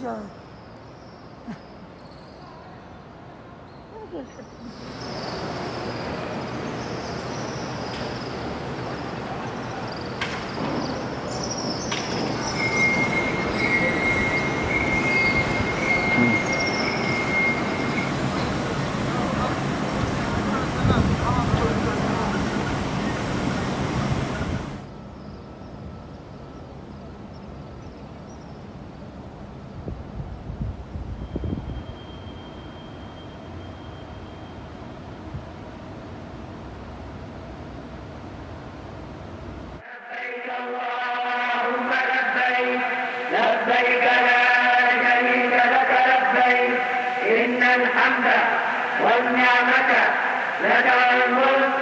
جاي. اللهم لبيك لبيك لا شريك لك لبيك إن الحمد والنعمة لك والملك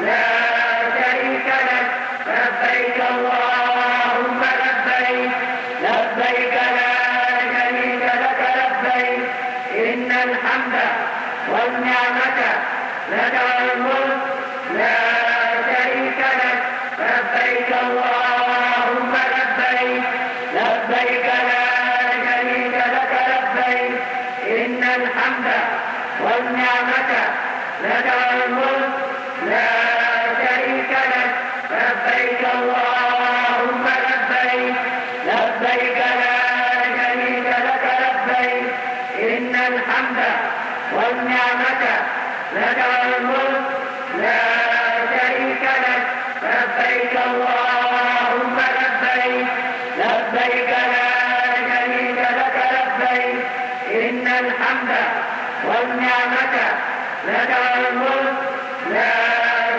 لا شريك لك لبيك اللهم لبيك لبيك لا شريك لك لبيك إن الحمد والنعمة لك والملك لا شريك لك لبيك اللهم لبيك لبيك لا شريك لك لبيك إن الحمد والنعمة لك والملك لا شريك لك لبيك اللهم لبيك لبيك لا شريك لك لبيك إن الحمد والنعمة لك والملك لا شريك لك لبيك اللهم لبيك لبيك لا شريك لك لبيك إن الحمد والنعمة لك والملك لا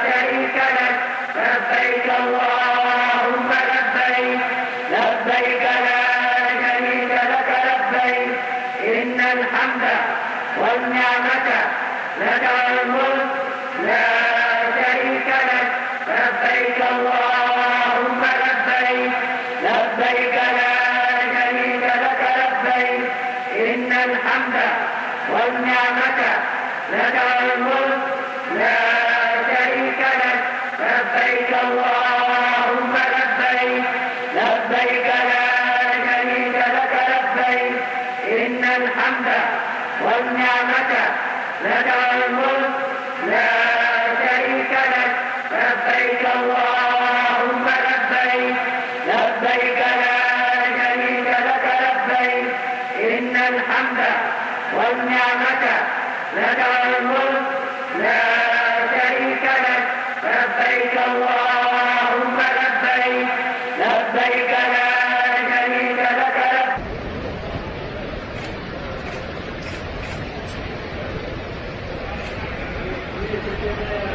شريك لك لبيك اللهم لبيك لبيك لا شريك لك لبيك إن الحمد والنعمة لك والملك لا شريك لك لبيك اللهم لبيك لبيك لا شريك لك لبيك إن الحمد والنعمة لك والملك لا شريك لك لبيك اللهم لبيك لبيك لا شريك لك لبيك إن الحمد والنعمة لك والملك لا شريك لك لبيك اللهم لبيك لبيك لا شريك لك لبيك إن الحمد والنعمة لك والملك لا شريك لك لبيك اللهم لبيك لبيك لا شريك لك لبيك